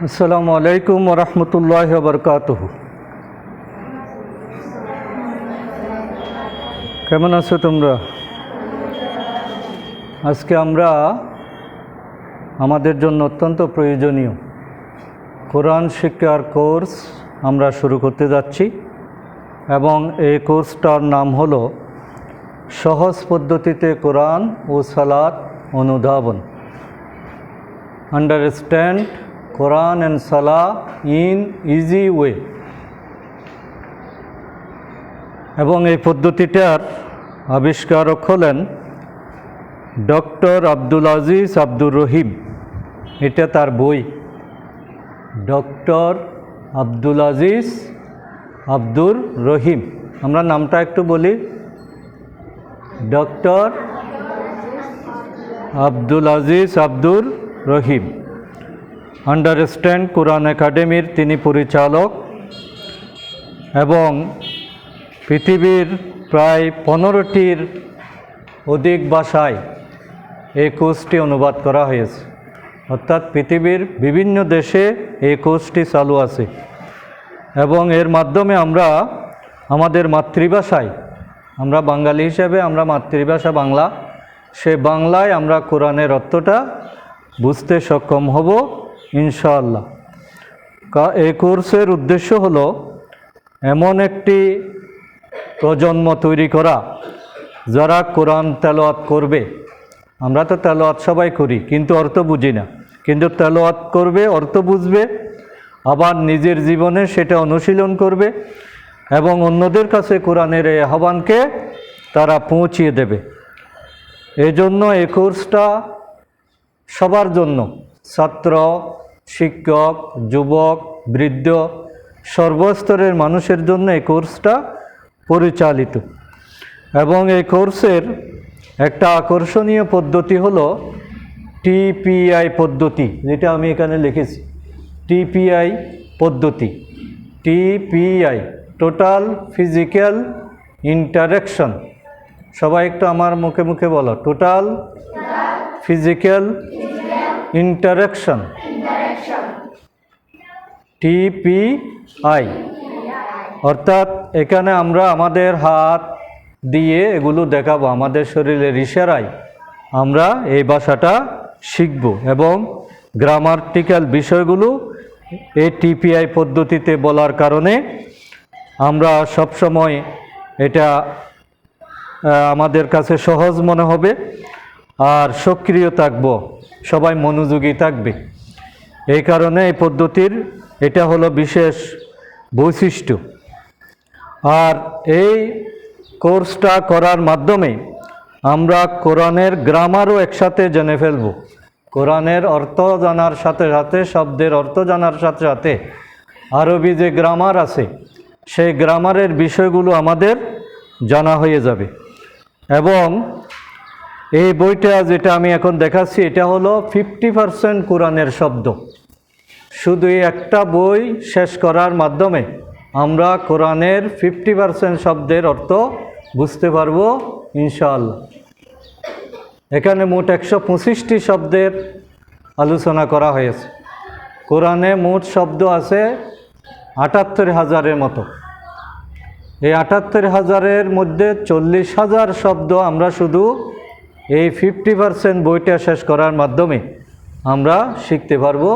আসসালামু আলাইকুম ওয়া রাহমাতুল্লাহি ওয়া বারাকাতুহু। কেমন আছো তোমরা? আজকে আমরা আমাদের জন্য অত্যন্ত প্রয়োজনীয় কোরআন শিক্ষার কোর্স আমরা শুরু করতে যাচ্ছি এবং এই কোর্সটার নাম হলো সহজ পদ্ধতিতে কোরআন ও সালাত অনুধাবন। Understand Quran and Salah in easy way. এবং এই পদ্ধতিটার আবিষ্কারক হলেন ডক্টর আব্দুল আজিজ আব্দুর রহিম। এটা তার বই, ডক্টর আব্দুল আজিজ আব্দুর রহিম। আমরা নামটা একটু বলি, ডক্টর আব্দুল আজিজ আব্দুর রহিম। আন্ডারস্ট্যান্ড কোরআন একাডেমির তিনি পরিচালক এবং পৃথিবীর প্রায় 15টির অধিক ভাষায় এই কোর্সটি অনুবাদ করা হয়েছে, অর্থাৎ পৃথিবীর বিভিন্ন দেশে এই কোর্সটি চালু আছে এবং এর মাধ্যমে আমরা আমাদের মাতৃভাষায়, আমরা বাঙালি হিসেবে আমরা মাতৃভাষা বাংলা, সে বাংলায় আমরা কোরআনের অর্থটা বুঝতে সক্ষম হব ইনশাআল্লাহ। এই কোর্সের উদ্দেশ্য হলো এমন একটি প্রজন্ম তৈরি করা যারা কোরআন তেলাওয়াত করবে। আমরা তো তেলাওয়াত সবাই করি কিন্তু অর্থ বুঝি না, কিন্তু তেলাওয়াত করবে, অর্থ বুঝবে, আবার নিজের জীবনে সেটা অনুশীলন করবে এবং অন্যদের কাছে কোরআনের এই আহ্বানকে তারা পৌঁছিয়ে দেবে। এই জন্য এই কোর্সটা সবার জন্য, ছাত্র, শিক্ষক, যুবক, বৃদ্ধ, সর্বস্তরের মানুষের জন্য এই কোর্সটা পরিচালিত। এবং এই কোর্সের একটা আকর্ষণীয় পদ্ধতি হলো টিপিআই পদ্ধতি, যেটা আমি এখানে লিখেছি, টিপিআই পদ্ধতি। TPI, total physical interaction. সবাই একটু আমার মুখে মুখে বলো, টোটাল ফিজিক্যাল ইন্টারেকশন, টিপিআই। অর্থাৎ এখানে আমরা আমাদের হাত দিয়ে এগুলো দেখাবো, আমাদের শরীরের ইশারায় আমরা এই ভাষাটা শিখব এবং গ্রামাটিক্যাল বিষয়গুলো এই টিপিআই পদ্ধতিতে বলার কারণে আমরা সবসময় এটা আমাদের কাছে সহজ মনে হবে আর সক্রিয় থাকব, সবাই মনোযোগী থাকবে। এই কারণে এই পদ্ধতির এটা হলো বিশেষ বৈশিষ্ট্য। আর এই কোর্সটা করার মাধ্যমে আমরা কোরআনের গ্রামারও একসাথে জেনে ফেলব। কোরআনের অর্থ জানার সাথে সাথে, শব্দের অর্থ জানার সাথে সাথে আরবি যে গ্রামার আছে সেই গ্রামারের বিষয়গুলো আমাদের জানা হয়ে যাবে। এবং এই বইটা যেটা আমি এখন দেখাচ্ছি এটা হলো 50% কোরআনের শব্দ। শুধু এই একটা বই শেষ করার মাধ্যমে আমরা কোরআনের 50% শব্দের অর্থ বুঝতে পারবো ইনশাআল্লাহ। এখানে মোট 125টি শব্দের আলোচনা করা হয়েছে। কোরআনে মোট শব্দ আছে 78,000-এর মতো। এই 78,000-এর মধ্যে 40,000 শব্দ আমরা শুধু এই 50% বইটা শেষ করার মাধ্যমে আমরা শিখতে পারবো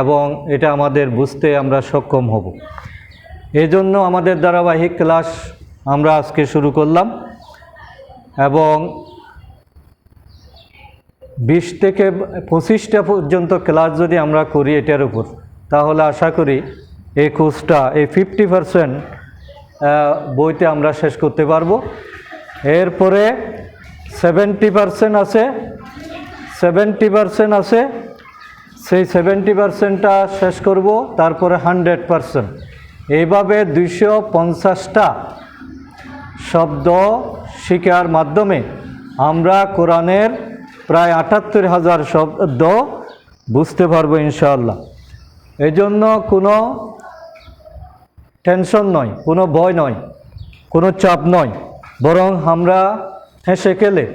এবং এটা আমাদের বুঝতে আমরা সক্ষম হব। এই জন্য আমাদের ধারাবাহিক ক্লাস আমরা আজকে শুরু করলাম এবং 20 থেকে 25টা পর্যন্ত ক্লাস যদি আমরা করি এটার উপর, তাহলে আশা করি এই কোর্সটা এই 50% বইতে আমরা শেষ করতে পারবো। এরপরে 70% আছে, 70% আছে, সেই 70%টা শেষ করব, তারপরে 100%। এইভাবে 250টা শব্দ শিখার মাধ্যমে আমরা কোরআনের প্রায় 78,000 শব্দ বুঝতে পারবো ইনশাআল্লাহ। এই জন্য কোনো টেনশন নয়, কোনো ভয় নয়, কোনো চাপ নয়, বরং আমরা হেসে খেলে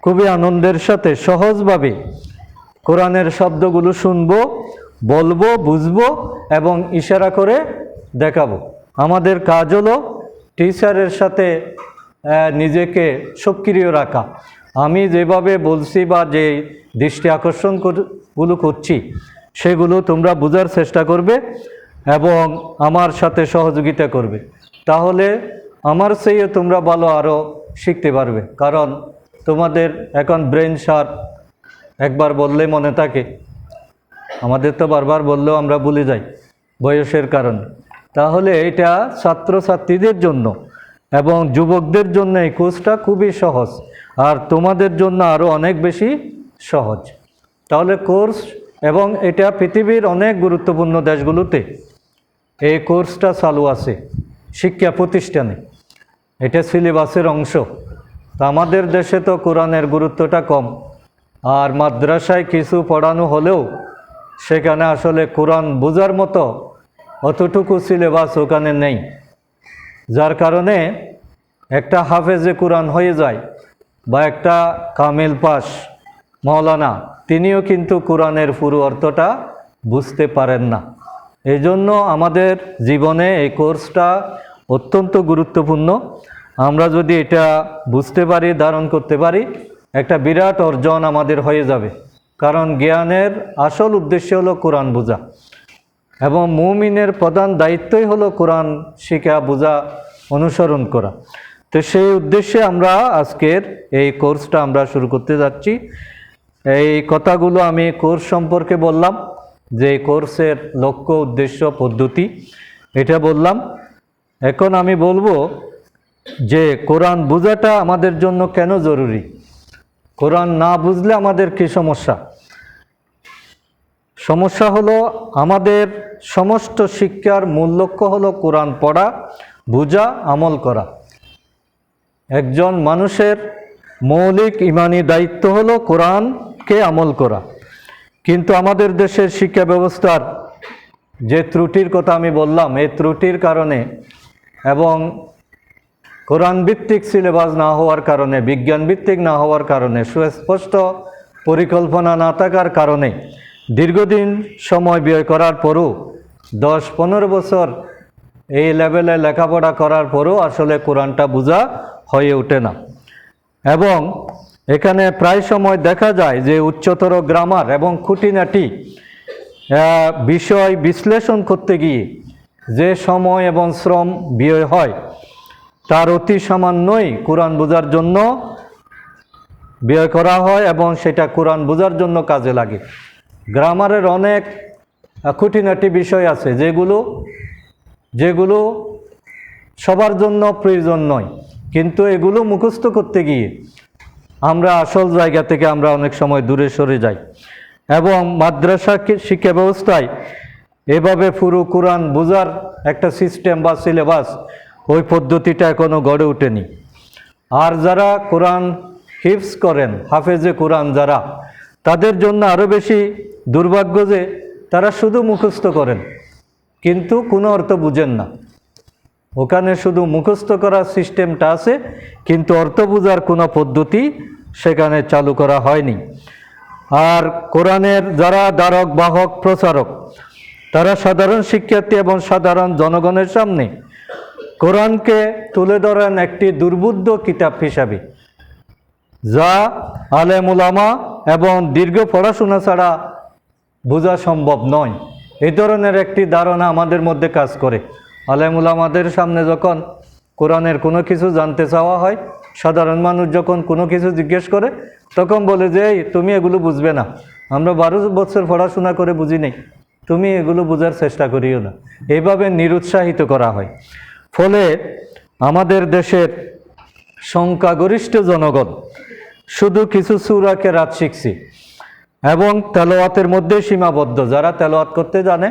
খুবই আনন্দের সাথে সহজভাবে কোরআনের শব্দগুলো শুনব বলবো, বুঝবো এবং ইশারা করে দেখাবো। আমাদের কাজ হলো টিচারের সাথে নিজেকে সক্রিয় রাখা। আমি যেভাবে বলছি বা যে দৃষ্টি আকর্ষণগুলো করছি সেগুলো তোমরা বোঝার চেষ্টা করবে এবং আমার সাথে সহযোগিতা করবে। তাহলে আমার চেয়ে তোমরা ভালো আরও শিখতে পারবে, কারণ তোমাদের এখন ব্রেন শার্প, একবার বললে মনে থাকে। আমাদের তো বারবার বললেও আমরা ভুলে যাই বয়সের কারণে। তাহলে এটা ছাত্রছাত্রীদের জন্য এবং যুবকদের জন্য এই কোর্সটা খুবই সহজ, আর তোমাদের জন্য আরও অনেক বেশি সহজ। তাহলে কোর্স, এবং এটা পৃথিবীর অনেক গুরুত্বপূর্ণ দেশগুলোতে এই কোর্সটা চালু আছে শিক্ষা প্রতিষ্ঠানে, এটা সিলেবাসের অংশ। তো আমাদের দেশে তো কোরআনের গুরুত্বটা কম, আর মাদ্রাসায় কিছু পড়ানো হলেও সেখানে আসলে কোরআন বোঝার মতো অতটুকু সিলেবাস ওখানে নেই, যার কারণে একটা হাফেজে কোরআন হয়ে যায় বা একটা কামিল পাস মৌলানা, তিনিও কিন্তু কোরআনের পুরো অর্থটা বুঝতে পারেন না। এই জন্য আমাদের জীবনে এই কোর্সটা অত্যন্ত গুরুত্বপূর্ণ। আমরা যদি এটা বুঝতে পারি, ধারণ করতে পারি, একটা বিরাট অর্জন আমাদের হয়ে যাবে। কারণ জ্ঞানের আসল উদ্দেশ্য হলো কোরআন বোঝা, এবং মুমিনের প্রধান দায়িত্বই হলো কোরআন শিখা, বোঝা, অনুসরণ করা। তো সেই উদ্দেশ্যে আমরা আজকের এই কোর্সটা আমরা শুরু করতে যাচ্ছি। এই কথাগুলো আমি কোর্স সম্পর্কে বললাম, যে কোর্সের লক্ষ্য, উদ্দেশ্য, পদ্ধতি এটা বললাম। এখন আমি বলবো যে কোরআন বোঝাটা আমাদের জন্য কেন জরুরি, কোরআন না বুঝলে আমাদের কি সমস্যা। সমস্যা হলো আমাদের সমস্ত শিক্ষার মূল লক্ষ্য হলো কোরআন পড়া, বোঝা, আমল করা। একজন মানুষের মৌলিক ইমানি দায়িত্ব হলো কোরআনকে আমল করা। কিন্তু আমাদের দেশের শিক্ষা ব্যবস্থার যে ত্রুটির কথা আমি বললাম, এই ত্রুটির কারণে এবং কোরআন ভিত্তিক সিলেবাস না হওয়ার কারণে, বিজ্ঞান ভিত্তিক না হওয়ার কারণে, সুস্পষ্ট পরিকল্পনা না থাকার কারণে দীর্ঘদিন সময় ব্যয় করার পরও 10-15 বছর এই লেভেলে লেখাপড়া করার পরও আসলে কোরআনটা বোঝা হয়ে ওঠে না। এবং এখানে প্রায় সময় দেখা যায় যে উচ্চতর গ্রামার এবং খুঁটিনাটি বিষয় বিশ্লেষণ করতে গিয়ে যে সময় এবং শ্রম ব্যয় হয় তার অতি সামান্যই কোরআন বোঝার জন্য ব্যয় করা হয়, এবং সেটা কোরআন বোঝার জন্য কাজে লাগে। গ্রামারের অনেক খুঁটিনাটি বিষয় আছে যেগুলো সবার জন্য প্রয়োজন নয়, কিন্তু এগুলো মুখস্থ করতে গিয়ে আমরা আসল জায়গা থেকে আমরা অনেক সময় দূরে সরে যাই। এবং মাদ্রাসা শিক্ষা ব্যবস্থায় এভাবে পুরো কোরআন বোঝার একটা সিস্টেম বা সিলেবাস, ওই পদ্ধতিটা এখনও গড়ে ওঠেনি। আর যারা কোরআন হিফজ করেন, হাফেজে কোরআন যারা, তাদের জন্য আরও বেশি দুর্ভাগ্য যে তারা শুধু মুখস্থ করেন কিন্তু কোনো অর্থ বুঝেন না। ওখানে শুধু মুখস্থ করার সিস্টেমটা আছে, কিন্তু অর্থ বোঝার কোনো পদ্ধতি সেখানে চালু করা হয়নি। আর কোরআনের যারা ধারক, বাহক, প্রচারক, তারা সাধারণ শিক্ষার্থী এবং সাধারণ জনগণের সামনে কোরআনকে তুলে ধরেন একটি দুর্বোধ্য কিতাব হিসাবে, যা আলেম উলামা এবং দীর্ঘ পড়াশোনা ছাড়া বোঝা সম্ভব নয়। এই ধরনের একটি ধারণা আমাদের মধ্যে কাজ করে। আলেম উলামাদের সামনে যখন কোরআনের কোনো কিছু জানতে চাওয়া হয়, সাধারণ মানুষ যখন কোনো কিছু জিজ্ঞেস করে, তখন বলে যে এই তুমি এগুলো বুঝবে না, আমরা 12 বছর পড়াশোনা করে বুঝি নেই, তুমি এগুলো বোঝার চেষ্টা করিও না। এইভাবে নিরুৎসাহিত করা হয়। ফলে আমাদের দেশের সংখ্যাগরিষ্ঠ জনগণ শুধু কিছু সূরা কেরাত শিখছি এবং তেলাওয়াতের মধ্যে সীমাবদ্ধ। যারা তেলাওয়াত করতে জানে,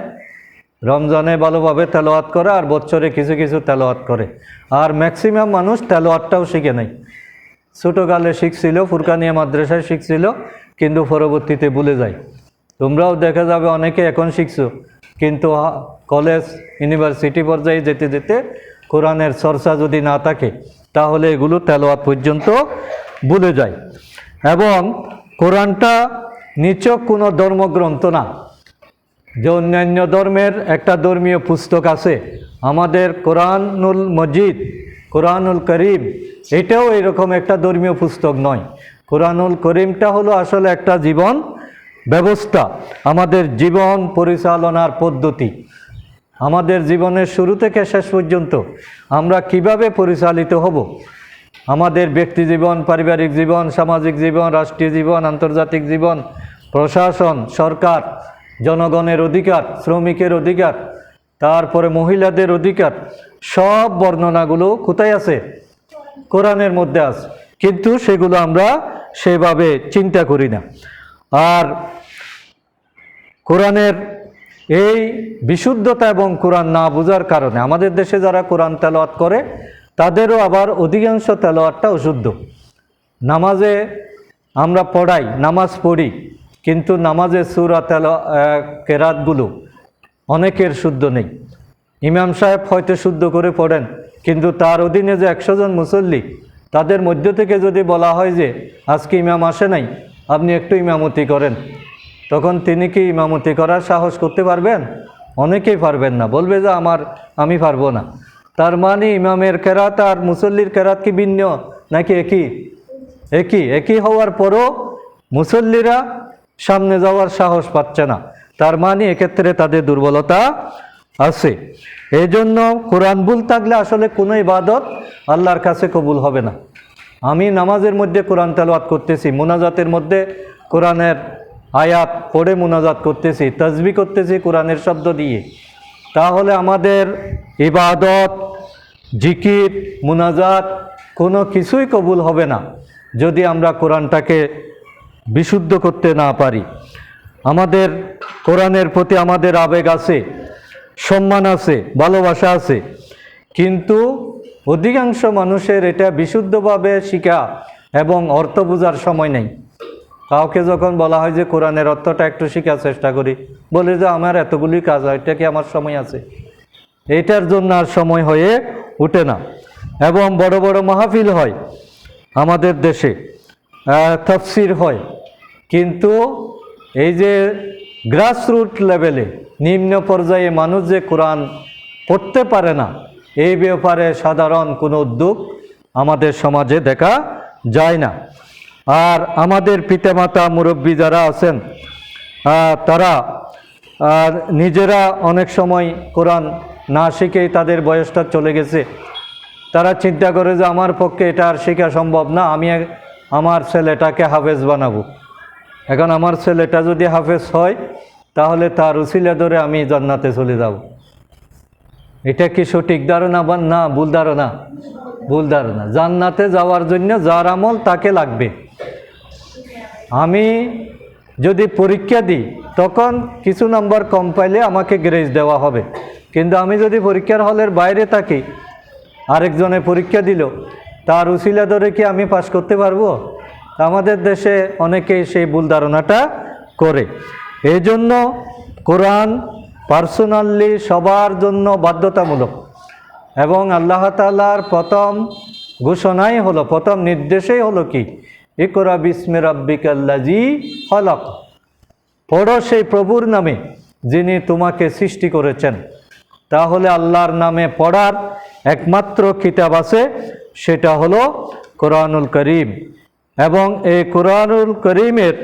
রমজানে ভালোভাবে তেলাওয়াত করে, আর বছরে কিছু কিছু তেলাওয়াত করে। আর ম্যাক্সিমাম মানুষ তেলাওয়াতটাও শিখে নেই। ছোটোকালে শিখছিল, ফুরকানিয়া মাদ্রাসায় শিখছিল, কিন্তু পরবর্তীতে ভুলে যায়। তোমরাও দেখা যাবে অনেকে এখন শিখছো, কিন্তু কলেজ, ইউনিভার্সিটি পর্যায়ে যেতে যেতে কোরআনের চর্চা যদি না থাকে, তাহলে এগুলো তেলাওয়াত পর্যন্ত ভুলে যায়। এবং কোরআনটা নিছক কোনো ধর্মগ্রন্থ না, যে অন্যান্য ধর্মের একটা ধর্মীয় পুস্তক আছে, আমাদের কোরআনুল মজিদ, কোরআনুল করিম, এটাও এরকম একটা ধর্মীয় পুস্তক নয়। কোরআনুল করিমটা হলো আসলে একটা জীবন ব্যবস্থা, আমাদের জীবন পরিচালনার পদ্ধতি। আমাদের জীবনের শুরু থেকে শেষ পর্যন্ত আমরা কিভাবে পরিচালিত হব, আমাদের ব্যক্তি জীবন, পারিবারিক জীবন, সামাজিক জীবন, রাষ্ট্রীয় জীবন, আন্তর্জাতিক জীবন, প্রশাসন, সরকার, জনগণের অধিকার, শ্রমিকের অধিকার, তারপরে মহিলাদের অধিকার, সব বর্ণনাগুলো কোথায় আছে? কোরআনের মধ্যে আছে, কিন্তু সেগুলো আমরা সেভাবে চিন্তা করি না। আর কোরআনের এই বিশুদ্ধতা এবং কোরআন না বোঝার কারণে আমাদের দেশে যারা কোরআন তেলাওয়াত করে তাদেরও আবার অধিকাংশ তেলাওয়াতটা অশুদ্ধ। নামাজে আমরা পড়াই, নামাজ পড়ি, কিন্তু নামাজে সূরা কেরাতগুলো অনেকের শুদ্ধ নেই। ইমাম সাহেব হয়তো শুদ্ধ করে পড়েন, কিন্তু তার অধীনে যে 100 জন মুসল্লি, তাদের মধ্য থেকে যদি বলা হয় যে আজকে ইমাম আসে নাই, আপনি একটু ইমামতি করেন, তখন তিনি কি ইমামতি করার সাহস করতে পারবেন? অনেকেই পারবেন না, বলবে যে আমি পারবো না। তার মানে ইমামের কেরাত আর মুসল্লির কেরাত কি ভিন্ন নাকি একই? একই হওয়ার পরও মুসল্লিরা সামনে যাওয়ার সাহস পাচ্ছে না, তার মানে এক্ষেত্রে তাদের দুর্বলতা আছে। এই জন্য কোরআন ভুল থাকলে আসলে কোনো ইবাদত আল্লাহর কাছে কবুল হবে না। আমি নামাজের মধ্যে কোরআন তেলাওয়াত করতেছি, মুনাজাতের মধ্যে কোরআনের আয়াত পড়ে মুনাজাত করতেছি, তাসবিহ করতেছি কোরআনের শব্দ দিয়ে, তাহলে আমাদের ইবাদত, জিকির, মুনাজাত কোনো কিছুই কবুল হবে না যদি আমরা কোরআনটাকে বিশুদ্ধ করতে না পারি। আমাদের কোরআনের প্রতি আমাদের আবেগ আছে, সম্মান আছে, ভালোবাসা আছে, কিন্তু অধিকাংশ মানুষের এটা বিশুদ্ধভাবে শিখা এবং অর্থ বোঝার সময় নেই। কাউকে যখন বলা হয় যে কোরআনের অর্থটা একটু শেখার চেষ্টা করি, বলে যে আমার এতগুলি কাজ হয়, এটা কি আমার সময় আছে? এটার জন্য আর সময় হয়ে ওঠে না। এবং বড় বড় মাহফিল হয় আমাদের দেশে, তাফসির হয়, কিন্তু এই যে গ্রাসরুট লেভেলে, নিম্ন পর্যায়ে মানুষ যে কোরআন পড়তে পারে না, এই ব্যাপারে সাধারণ কোনো উদ্যোগ আমাদের সমাজে দেখা যায় না। আর আমাদের পিতামাতা, মুরব্বী যারা আছেন, তারা নিজেরা অনেক সময় কোরআন না শিখেই তাদের বয়সটা চলে গেছে, তারা চিন্তা করে যে আমার পক্ষে এটা আর শেখা সম্ভব না, আমি আমার ছেলেটাকে হাফেজ বানাবো। এখন আমার ছেলেটা যদি হাফেজ হয়, তাহলে তার উসিলা ধরে আমি জান্নাতে চলে যাব। এটা কি সঠিক ধারণা বা না ভুল ধারণা? ভুল ধারণা। জান্নাতে যাওয়ার জন্য যার আমল তাকে লাগবে। আমি যদি পরীক্ষা দিই, তখন কিছু নাম্বার কম পাইলে আমাকে গ্রেস দেওয়া হবে, কিন্তু আমি যদি পরীক্ষার হলের বাইরে থাকি, আরেকজনে পরীক্ষা দিল, তার উসিলা ধরে কি আমি পাশ করতে পারবো? আমাদের দেশে অনেকেই সেই ভুল ধারণাটা করে। এই জন্য কোরআন পার্সোনালি সবার জন্য বাধ্যতামূলক, এবং আল্লাহ তাআলার প্রথম ঘোষণাই হলো, প্রথম নির্দেশই হলো কি? ইকরা বিসমি রাব্বিকাল্লাযী খলাক, পড়ো সেই প্রভুর নামে যিনি তোমাকে সৃষ্টি করেছেন। তাহলে আল্লাহর নামে পড়ার একমাত্র কিতাব আছে, সেটা হলো কোরআনুল করিম। এবং এই কোরআনুল করিমের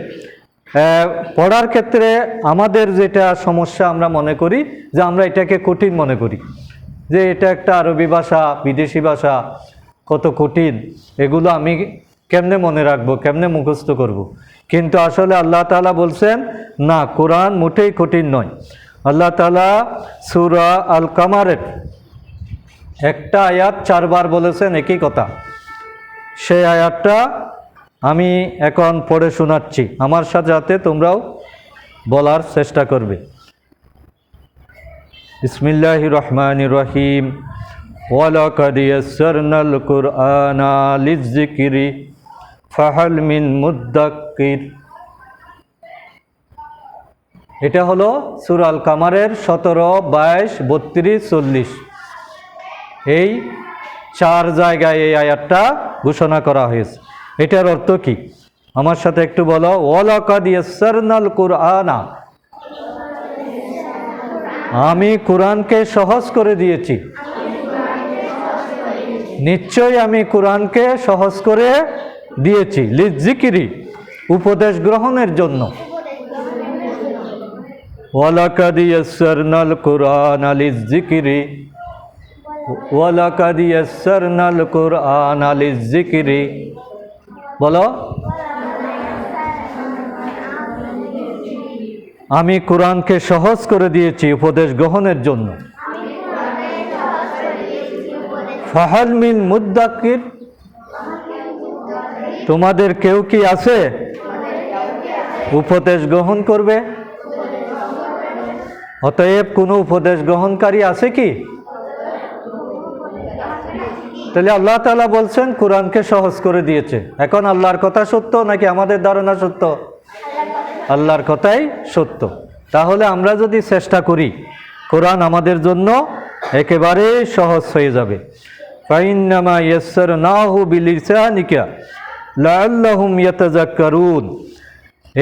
পড়ার ক্ষেত্রে আমাদের যেটা সমস্যা, আমরা মনে করি যে আমরা এটাকে কঠিন মনে করি, যে এটা একটা আরবি ভাষা, বিদেশি ভাষা, কত কঠিন, এগুলো আমি কেমনে মনে রাখবো, কেমনে মুখস্থ করব। কিন্তু আসলে আল্লাহ তাআলা বলছেন না, কোরআন মোটেই কঠিন নয়। আল্লাহ তাআলা সূরা আল কামারের একটা আয়াত 4 বার বলেছেন একই কথা। সেই আয়াতটা আমি এখন পড়ে শোনাচ্ছি, আমার সাথে সাথে তোমরাও বলার চেষ্টা করবে। বিসমিল্লাহির রহমানির রহিম। ওয়ালাকাদ ইয়াসসারনাল কুরআনা লিযযিকরি ফাহাল মিন মুদ্দাক্কির। এটা হলো সূরা আল কামারের 17, 22, 32, 40 এই 4 জায়গায় এই আয়াতটা ঘোষণা করা হয়েছে। এটার অর্থ কি আমার সাথে একটু বলো। ওয়ালাকাদ ইয়াসসারনাল কুরআনা আমি কোরআনকে সহজ করে দিয়েছি। নিশ্চয়ই আমি কোরআনকে সহজ করে দিয়েছি লিযিকরি, উপদেশ গ্রহণের জন্য। ওয়ালাকাদ ইয়াসসারনাল কুরআনা লিযিকরি, ওয়ালাকাদ ইয়াসসারনাল কুরআনা লিযিকরি। বলো, আমি কোরআনকে সহজ করে দিয়েছি উপদেশ গ্রহণের জন্য। ফাহাল মিন মুদ্দাকির, তোমাদের কেউ কি আছে উপদেশ গ্রহণ করবে? অতএব কোনো উপদেশ গ্রহণকারী আছে কি? তাহলে আল্লাহ তাআলা বলছেন কোরআনকে সহজ করে দিয়েছে। এখন আল্লাহর কথা সত্য নাকি আমাদের ধারণা সত্য? আল্লাহর কথাই সত্য। তাহলে আমরা যদি চেষ্টা করি, কোরআন আমাদের জন্য একেবারে সহজ হয়ে যাবে। ফাইন্নামা ইয়াসসারনাহু বিলিসানিকা লাআল্লাহুম ইয়াতাযাক্কারুন,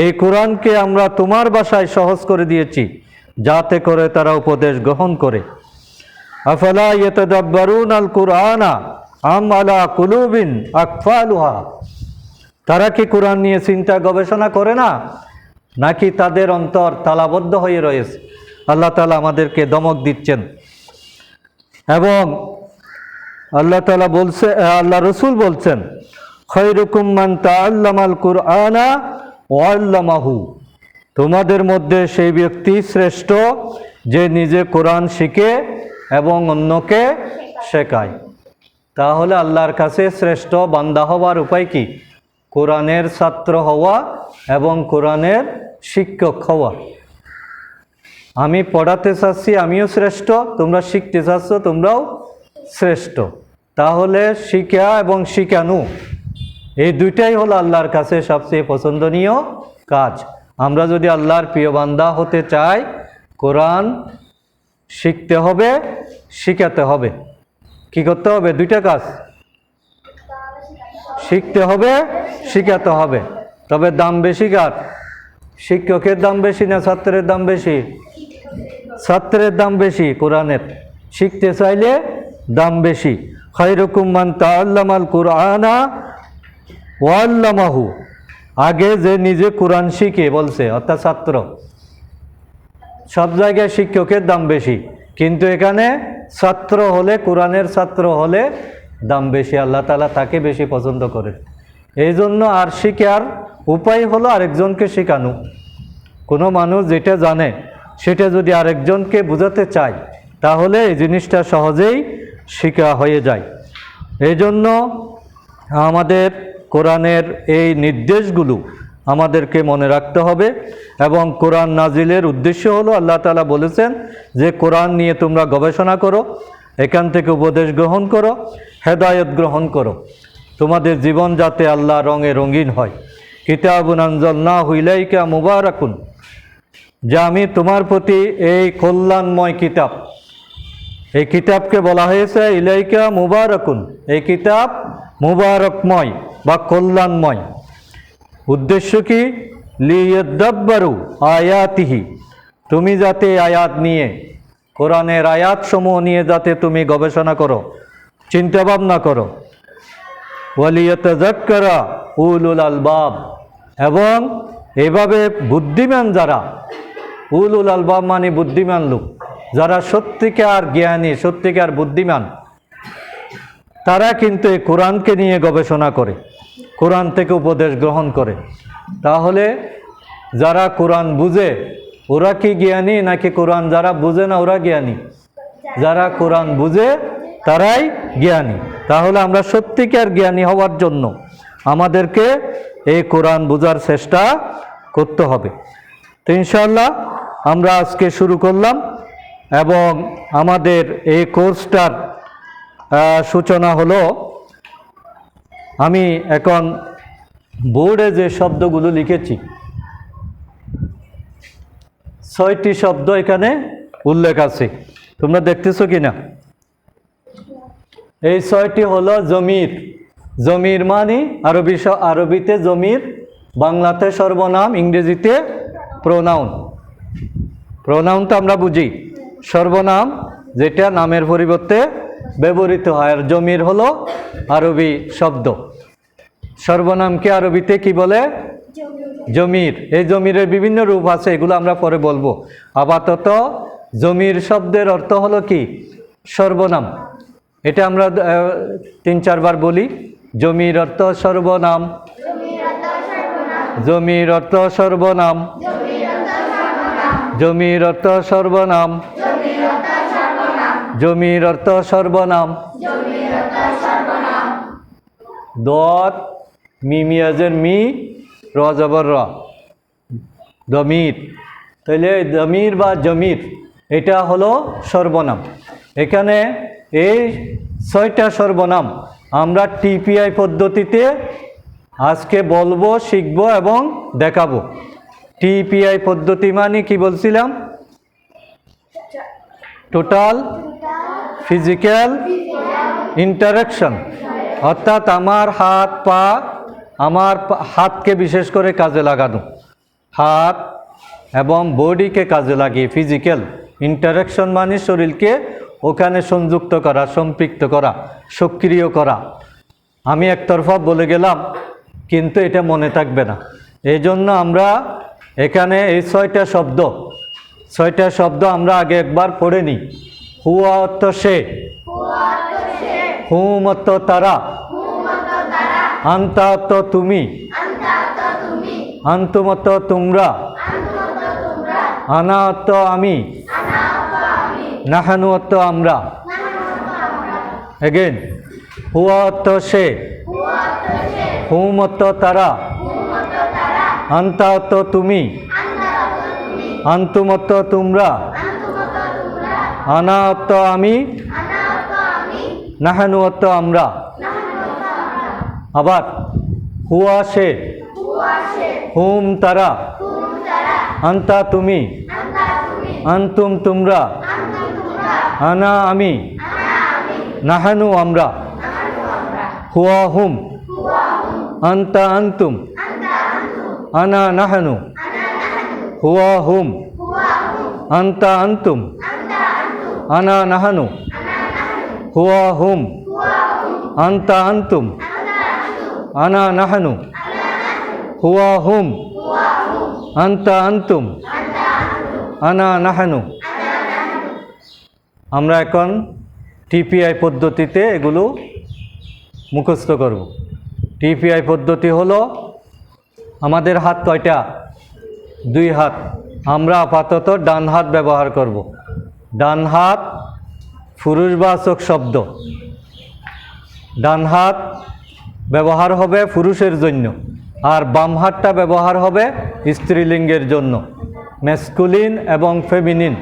এই কোরআনকে আমরা তোমার ভাষায় সহজ করে দিয়েছি যাতে করে তারা উপদেশ গ্রহণ করে। আফালা ইয়াতাদাব্বারুনাল কুরআনা আম আলা কুলুবিন আকফালুহা, তারা কি কোরআন নিয়ে চিন্তা গবেষণা করে না, নাকি তাদের অন্তর তালাবদ্ধ হয়ে রয়েছে? আল্লাহ তাআলা আমাদেরকে দমক দিচ্ছেন। এবং আল্লাহ তাআলা বলছে, আল্লাহ রসুল বলছেন, খায়রুকুম মান তাআল্লামাল কুরআনা ওয়া আল্লামাহু, তোমাদের মধ্যে সেই ব্যক্তি শ্রেষ্ঠ যে নিজে কোরআন শিখে এবং অন্যকে শেখায়। তাহলে আল্লাহর কাছে শ্রেষ্ঠ বান্দা হওয়ার উপায় কি? কোরআনের ছাত্র হওয়া এবং কোরআনের শিক্ষক হওয়া। আমি পড়াতে চাচ্ছি, আমিও শ্রেষ্ঠ, তোমরা শিখতে চাচ্ছ, তোমরাও শ্রেষ্ঠ। তাহলে শিখা এবং শিখানো, এই দুইটাই হলো আল্লাহর কাছে সবচেয়ে পছন্দনীয় কাজ। আমরা যদি আল্লাহর প্রিয় বান্দা হতে চাই, কোরআন শিখতে হবে, শিখাতে হবে। কি করতে হবে? দুইটা কাজ, শিখতে হবে, শিখাতে হবে। তবে দাম বেশি কার? শিক্ষকের দাম বেশি না ছাত্রের দাম বেশি? ছাত্রের দাম বেশি কোরআনের, শিখতে চাইলে দাম বেশি। খায়রুকুম মান তাআল্লামাল কুরআনা ওয়া আল্লামাহু, আগে যে নিজে কোরআন শিখে বলছে, অর্থাৎ ছাত্র। সব জায়গায় শিক্ষকের দাম বেশি, কিন্তু এখানে ছাত্র হলে, কোরআনের ছাত্র হলে দাম বেশি। আল্লাহ তাআলা তাকে বেশি পছন্দ করে। এই জন্য আর শিখার উপায় হলো আরেকজনকে শেখানো। কোনো মানুষ যেটা জানে সেটা যদি আরেকজনকে বোঝাতে চায়, তাহলে এই জিনিসটা সহজেই শেখা হয়ে যায়। এই জন্য আমাদের কোরআনের এই নির্দেশগুলো আমাদেরকে মনে রাখতে হবে। এবং কোরআন নাজিলের উদ্দেশ্য হলো, আল্লাহ তাআলা বলেছেন যে কোরআন নিয়ে তোমরা গবেষণা করো, এখান থেকে উপদেশ গ্রহণ করো, হেদায়েত গ্রহণ করো, তোমাদের জীবন যাতে আল্লাহ রঙে রঙিন হয়। কিতাবুন আনজালনাহু ইলাইকা মুবারাকুন, যে আমি তোমার প্রতি এই কল্যাণময় কিতাব, এই কিতাবকে বলা হয়েছে ইলাইকা মুবারাকুন, এই কিতাব মুবারকময় বা কল্যাণময়। উদ্দেশ্য কি? লিয়াদাব্বারু আয়াতিহি, তুমি যাতে আয়াত নিয়ে, কোরআনের আয়াত সমূহ নিয়ে যাতে তুমি গবেষণা করো, চিন্তা ভাবনা করো। ওয়ালিয়াতাযাক্কারা উলুল আলবাব, এবং এভাবে বুদ্ধিমান যারা, উলুল আলবাব মানে বুদ্ধিমান লোক, যারা সত্যিকার জ্ঞানী, সত্যিকার বুদ্ধিমান, তারা কিন্তু এই কোরআনকে নিয়ে গবেষণা করে, কোরআন থেকে উপদেশ গ্রহণ করে। তাহলে যারা কোরআন বুঝে ওরা কি জ্ঞানী, নাকি কোরআন যারা বুঝে না ওরা জ্ঞানী? যারা কোরআন বুঝে তারাই জ্ঞানী। তাহলে আমরা সত্যিকার জ্ঞানী হওয়ার জন্য আমাদেরকে এই কোরআন বোঝার চেষ্টা করতে হবে। তো ইনশাআল্লাহ আমরা আজকে শুরু করলাম, এবং আমাদের এই কোর্সটার সূচনা হলো, আমি এখন বোর্ডে যে শব্দগুলো লিখেছি, 6টি শব্দ এখানে উল্লেখ আছে, তোমরা দেখতেছো কিনা? এই 6টি হলো জমির। জমির মানে আরবিতে জমির, বাংলাতে সর্বনাম, ইংরেজিতে প্রোনাউন। প্রোনাউন তো আমরা বুঝি, সর্বনাম, যেটা নামের পরিবর্তে ব্যবহৃত হয়। আর জমির হলো আরবি শব্দ। সর্বনামকে আরবিতে কি বলে? জমির। এই জমিরের বিভিন্ন রূপ আছে, এগুলো আমরা পরে বলবো। আপাতত জমির শব্দের অর্থ হলো কি? সর্বনাম। এটা আমরা 3-4 বার বলি। জমির অর্থ সর্বনাম, জমির অর্থ সর্বনাম, জমির অর্থ সর্বনাম, জমির অর্থ সর্বনাম। দত মিমিয়াজের মি, র জবর র, দমির। তাহলে দমির বা জমির এটা হলো সর্বনাম। এখানে এই 6টা সর্বনাম আমরা টিপিআই পদ্ধতিতে আজকে বলবো, শিখবো এবং দেখাবো। টিপিআই পদ্ধতি মানে কি বলছিলাম? টোটাল ফিজিক্যাল ইন্টারাকশন, অর্থাৎ আমার হাত পা, আমার হাতকে বিশেষ করে কাজে লাগানো, হাত এবং বডিকে কাজে লাগিয়ে ফিজিক্যাল ইন্টারাকশন মানে শরীরকে ওখানে সংযুক্ত করা, সম্পৃক্ত করা, সক্রিয় করা। আমি একতরফা বলে গেলাম কিন্তু এটা মনে থাকবে না। এই জন্য আমরা এখানে এই 6টা শব্দ আমরা আগে একবার পড়ে নিই। হুয়া অর্থ সে, হুম অর্থ তারা, আন্তা অর্থ তুমি, আন্তুম অর্থ তোমরা, আনা অর্থ আমি, নাহানু অর্থ আমরা। এগেন, হুয়া অর্থ সে, হুম অর্থ তারা, আন্তা অর্থ তুমি, আন্তুম অর্থ তোমরা, আনা অর্থ আমি, নাহানু অর্থ আমরা। আবার হুয়া সে, হুম তারা, আন্তা তুমি, আন্তুম তোমরা, আনা আমি, নাহানু আমরা। হুয়া হুম, আন্তা আন্তুম, আনা নাহানু। হুয়া হুম, আন্তা আন্তুম, আনা নাহানু। হুয়া হুম, আন্তা আন্তুম, আনা নাহানু। হুয়া হুম, আন্তা আন্তুম, আনা নাহানু। আমরা এখন টিপিআই পদ্ধতিতে এগুলো মুখস্থ করব। টিপিআই পদ্ধতি হলো, আমাদের হাত কয়টা? 2 হাত। আমরা আপাতত ডান হাত ব্যবহার করব। ডান হাত পুরুষবাচক শব্দ। ডান হাত ব্যবহার হবে পুরুষের জন্য, আর বাম হাতটা ব্যবহার হবে স্ত্রীলিঙ্গের জন্য। ম্যাসকুলিন এবং ফেমিনিন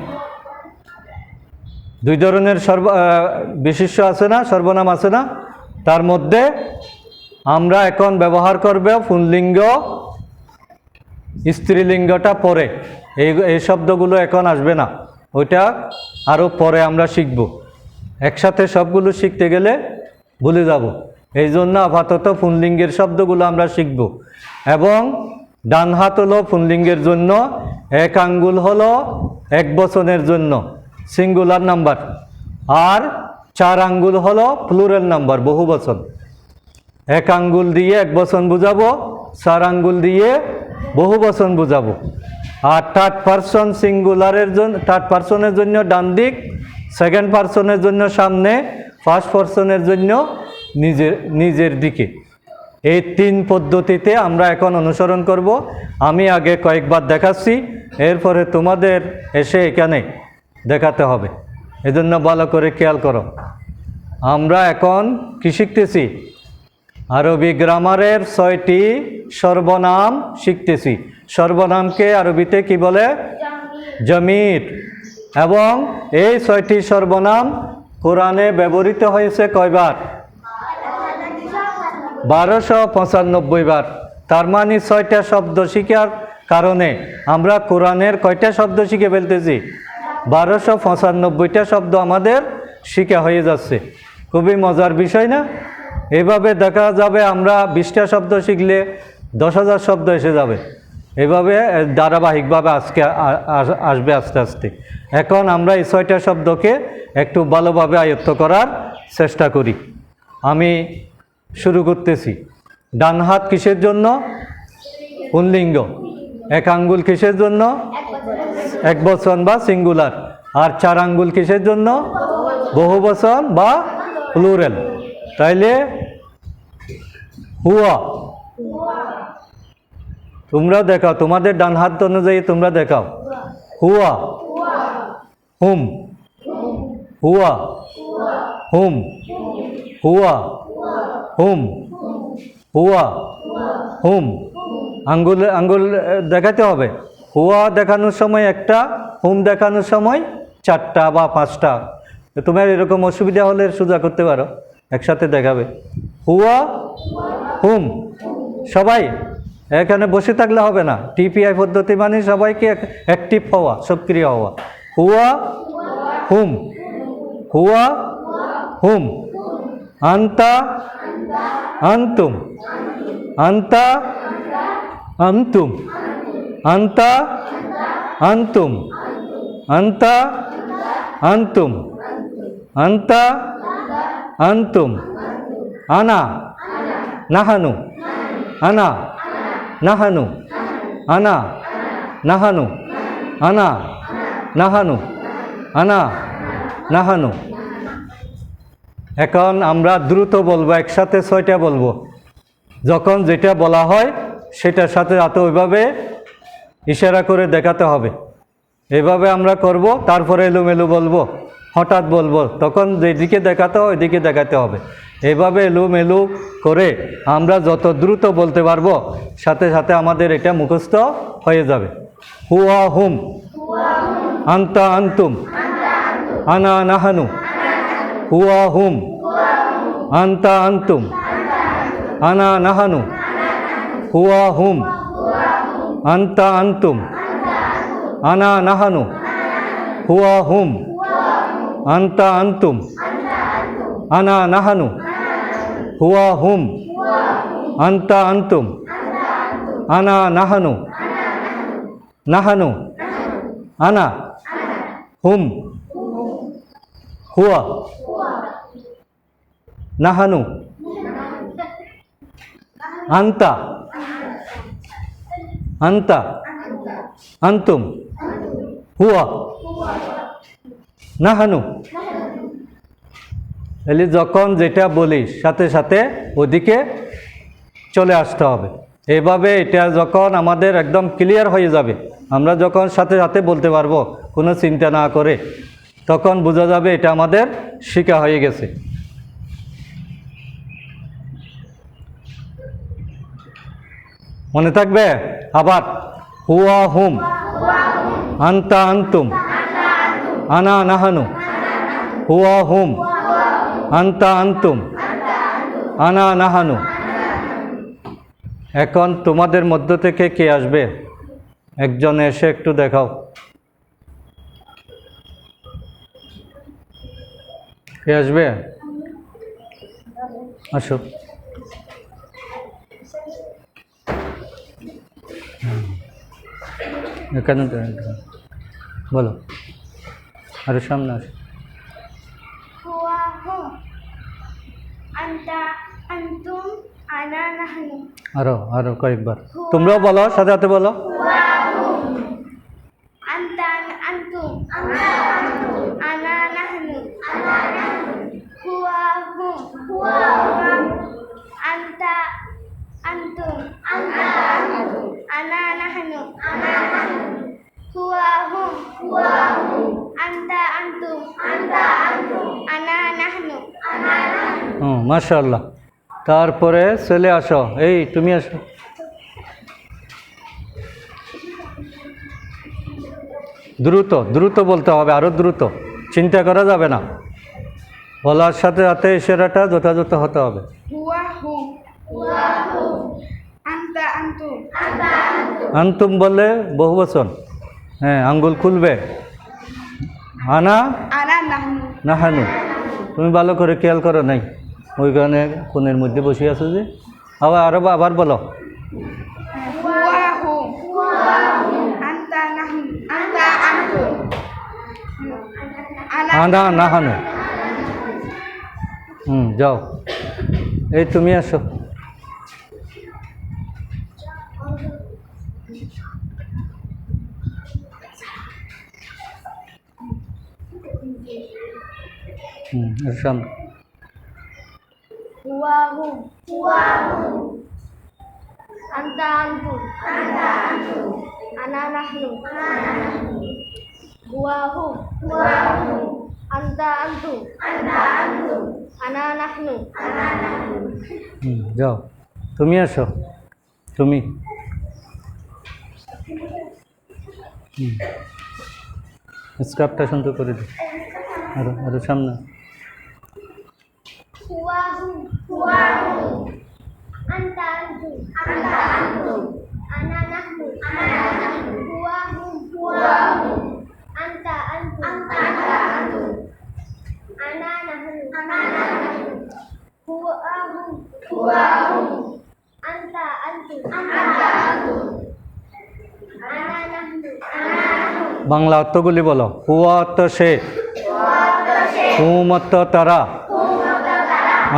2 ধরনের বিশিষ্ট আছে না, সর্বনাম আছে না? তার মধ্যে আমরা এখন ব্যবহার করব পুংলিঙ্গ, স্ত্রীলিঙ্গটা পরে। এই শব্দগুলো এখন আসবে না, ওইটা আরও পরে আমরা শিখব। একসাথে সবগুলো শিখতে গেলে ভুলে যাব। এই জন্য আপাতত পুংলিঙ্গের শব্দগুলো আমরা শিখব। এবং ডান হাত হলো পুংলিঙ্গের জন্য, 1 আঙ্গুল হলো একবচনের জন্য, সিঙ্গুলার নাম্বার, আর 4 আঙ্গুল হলো প্লুরাল নাম্বার, বহুবচন। 1 আঙ্গুল দিয়ে একবচন বুঝাবো, 4 আঙ্গুল দিয়ে বহুবচন বুঝাবো। আর থার্ড পারসন সিঙ্গুলারের জন্য, থার্ড পারসনের জন্য ডান দিক, সেকেন্ড পারসনের জন্য সামনে, ফার্স্ট পারসনের জন্য নিজের দিকে। এই 3 পদ্ধতিতে আমরা এখন অনুসরণ করব। আমি আগে কয়েকবার দেখাচ্ছি, এরপরে তোমাদের এসে এখানে দেখাতে হবে। এজন্য ভালো করে খেয়াল করো। আমরা এখন কি শিখতেছি? আরবি গ্রামারের 6টি সর্বনাম শিখতেছি। সর্বনামকে আরবিতে কি বলে? জমির। এবং এই 6টি সর্বনাম কোরআনে ব্যবহৃত হয়েছে কয়বার? 1295 বার। তার মানে 6টা শব্দ শিখার কারণে আমরা কোরআনের কয়টা শব্দ শিখে ফেলতেছি? 1295টা শব্দ আমাদের শিখা হয়ে যাচ্ছে। খুবই মজার বিষয় না? এভাবে দেখা যাবে আমরা 20টা শব্দ শিখলে 10,000 শব্দ এসে যাবে। এভাবে ধারাবাহিকভাবে আজকে আসবে আস্তে আস্তে। এখন আমরা এই 6টা শব্দকে একটু ভালোভাবে আয়ত্ত করার চেষ্টা করি। আমি শুরু করতেছি। ডান হাত কিসের জন্য? পুল্লিঙ্গ। এক আঙ্গুল কিসের জন্য? একবচন বা সিঙ্গুলার। আর 4 আঙ্গুল কিসের জন্য? বহুবচন বা প্লুরাল। তাইলে হুয়া, তোমরা দেখাও, তোমাদের ডান হাত অনুযায়ী তোমরা দেখাও। হুয়া, হুম, হুয়া, হুম, হুয়া, হুম, হুয়া, হুম। আঙ্গুল দেখাতে হবে। হুয়া দেখানোর সময় একটা, হুম দেখানোর সময় 4টা বা 5টা। তোমার এরকম অসুবিধা হলে সোজা করতে পারো, একসাথে দেখাবে। হুয়া, হুম। সবাই এখানে বসে থাকলে হবে না। টিপিআই পদ্ধতি মানে সবাইকে অ্যাক্টিভ হওয়া, সক্রিয় হওয়া। হুয়া, হুম, হুয়া, হুম। আন্তা, আন্তুম, আন্তা, আন্তুম, আন্তা, আন্তুম, আন্তা, আন্তুম, আন্তা, আন্তুম। আনা, নাহানু, আনা, নাহানু, আনা, নাহানু, আনা, নাহানু, আনা, নাহানু। এখন আমরা দ্রুত বলবো, একসাথে 6টা বলবো। যখন যেটা বলা হয় সেটার সাথে সাথে ওইভাবে ইশারা করে দেখাতে হবে। এভাবে আমরা করব, তারপরে এলোমেলো বলবো, হঠাৎ বলবো, তখন যেদিকে দেখাতে হয় ওইদিকে দেখাতে হবে। এভাবে এলোমেলো করে আমরা যত দ্রুত বলতে পারবো, সাথে সাথে আমাদের এটা মুখস্থ হয়ে যাবে। হুয়া, হুম, আন্তা, আন্তুম, আনা, নাহানু, হুয়া, হুম, আন্তা, আন্তুম, আনা, নাহানু, হুয়া, হুম, আন্তা, আন্তুম, আনা, নাহানু, হুয়া, হুম, আন্তা, আন্তুম, আনা, নাহানু, হুয়া, হুম, আন্তা, আন্তুম, আনা, নাহানু, নাহানু, আনা, হুম, হুয়া, নাহানু, আন্তা, আন্তা, আন্তুম, হুয়া, নাহানু। তাহলে যখন যেটা বলি সাথে সাথে ওদিকে চলে আসতে হবে। এভাবে এটা যখন আমাদের একদম ক্লিয়ার হয়ে যাবে, আমরা যখন সাথে সাথে বলতে পারবো কোনো চিন্তা না করে, তখন বোঝা যাবে এটা আমাদের শিখা হয়ে গেছে। মনে থাকবে? আবার হুয়া, হুম, আন্তা, আন্তুম, আনা, নাহানু, হুয়া, হুম, আন্তা, আন্তুম, আনা, নাহানু। এখন তোমাদের মধ্য থেকে কে আসবে? একজন এসে একটু দেখাও। কে আসবে? আসো। এখানে বলো, আরে সামনে আসো। হুয়া, হুম, আন্তা, আন্তুম, আনা, নাহনু। আরো কয়েকবার তোমরাও বলো, সাথে সাথে বলো। হুয়া, হুম, আন্তা, আন্তুম, আনা, নাহনু। হুয়া, হুম, আন্তা, আন্তুম, আনা, নাহনু। হুয়া, হুম, আন্তা, আন্তুম, আনা, নাহনু। মাশাআল্লাহ। তারপরে চলে আসো, এই তুমি আসো। দ্রুত দ্রুত বলতে হবে, আরো দ্রুত, চিন্তা করা যাবে না। বলার সাথে সাথে ইশারাটা যথাযথ হতে হবে। হুয়া, হুম, আন্তা, আন্তুম, আন্তুম বললে বহুবচন, হ্যাঁ, আঙ্গুল খুলবে। আনা, আনা, নাহনু। নাহানু। তুমি ভালো করে খেয়াল করো নাই, ওইখানে কোণের মধ্যে বসে আছো যে। আবার বলো। হুয়া, হুম, Anta nahnu. Anta antum. আনা নাহানু। যাও, এই তুমি আসো। এর সামনে। Huwa hum. Anta antum. Ana nahnu. Huwa hum. Anta antum. Ana nahnu. যাও, তুমি আসো, তুমি। স্ক্রাবটা সুন্দর করে দিও, আরো আরো সামনে। Huwa hum. Anta antum. Ana nahnu. Huwa hum. Anta antum. Ana nahnu. Huwa hum. Anta antum. Ana nahnu. Bangla অর্থগুলি বলো। হুয়া অর্থ সে, হুম অর্থ তারা,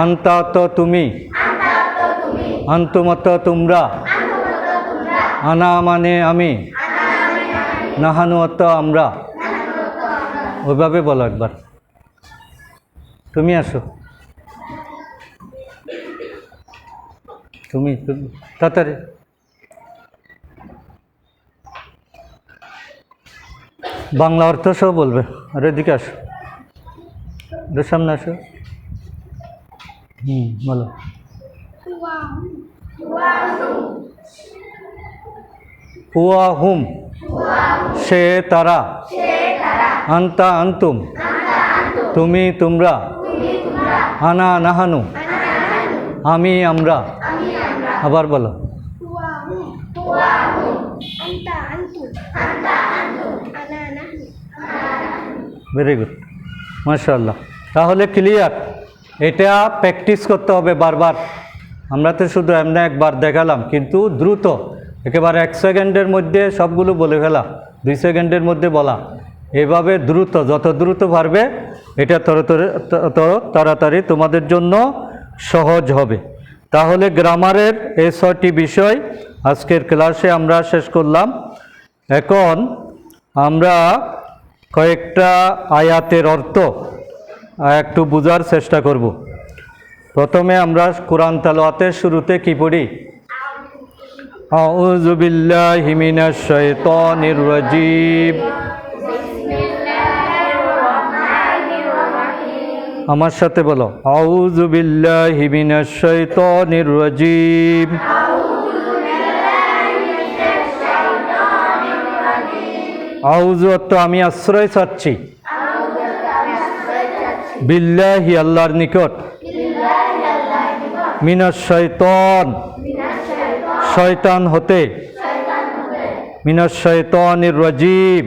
আন্তা অর্থ তুমি, আন্তুম অর্থ তোমরা, আনা মানে আমি, নাহানু অর্থ আমরা। ওইভাবে বলো একবার। তুমি আসো, তুমি তাড়াতাড়ি। বাংলা অর্থ সব বলবে। আর এদিকে আসো, এর সামনে আসো। বলো। হুয়া হুম সে তারা, আন্তা আন্তুম তুমি তোমরা, আনা নাহানু আমি আমরা। আবার বলো। Huwa hum. Anta antum. Ana nahnu. Very good, মাশাআল্লাহ। তাহলে ক্লিয়ার। এটা প্র্যাকটিস করতে হবে বারবার। আমরা তো শুধু এমনি একবার দেখালাম, কিন্তু দ্রুত, একেবারে 1 সেকেন্ডের মধ্যে সবগুলো বলে ফেলা, 2 সেকেন্ডের মধ্যে বলা। এভাবে দ্রুত, যত দ্রুত পারবে এটা তত তাড়াতাড়ি তোমাদের জন্য সহজ হবে। তাহলে গ্রামারের এই 6টি বিষয় আজকের ক্লাসে আমরা শেষ করলাম। এখন আমরা কয়েকটা আয়াতের অর্থ একটু বোঝার চেষ্টা করব। প্রথমে আমরা কোরআন তেলাওয়াতের শুরুতে কি পড়ি? আউযু বিল্লাহি মিনাশ শাইতানির রাজীম। আমার সাথে বলো, আউযু বিল্লাহি মিনাশ শাইতানির রাজীম। আউযু অর্থ আমি আশ্রয় চাচ্ছি, বিল্লাহি আল্লাহর নিকট, মিনাশ শাইতান শয়তান হতে, মিনাশ শাইতানির রাজীম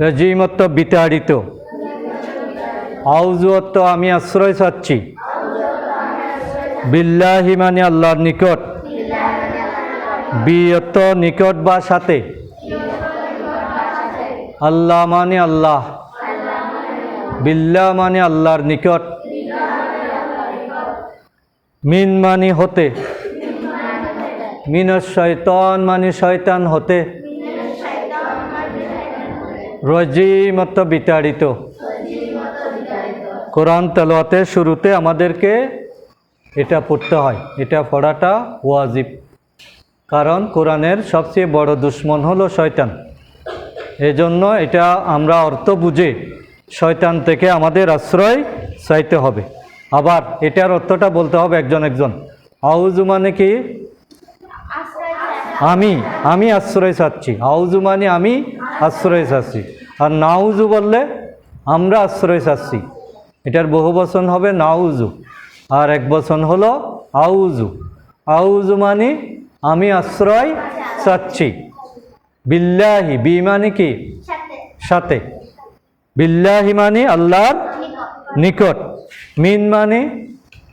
রাজীম অর্থ বিতাড়িত। আউযু অর্থ আমি আশ্রয় চাচ্ছি, বিল্লাহি মানে আল্লাহর নিকট, বি অর্থ নিকট বা সাথে, আল্লাহ মানে আল্লাহ, বিল্লাহ মানে আল্লাহর নিকট, মিন মানে হতে, মিনাশ শাইতান মানে শয়তান হতে, রাজীম অর্থ বিতাড়িত। কোরআন তেলাওয়াতের শুরুতে আমাদেরকে এটা পড়তে হয়, এটা পড়াটা ওয়াজিব। কারণ কোরআনের সবচেয়ে বড় দুশমন হলো শয়তান। এজন্য এটা আমরা অর্থ বুঝে শয়তান থেকে আমাদের আশ্রয় চাইতে হবে। আবার এটার অর্থটা বলতে হবে একজন একজন। আউযু মানে কি? আমি আশ্রয় চাচ্ছি। আউযু মানে আমি আশ্রয় চাচ্ছি। আর নাউযু বললে আমরা আশ্রয় চাচ্ছি। এটার বহু বচন হবে নাউযু, আর এক বচন হলো আউযু। আউযু মানে আমি আশ্রয় চাচ্ছি। বিল্লাহি, বি মানে কি? সাথে। বিল্লাহি মানে আল্লাহর নিকট। মিন মানে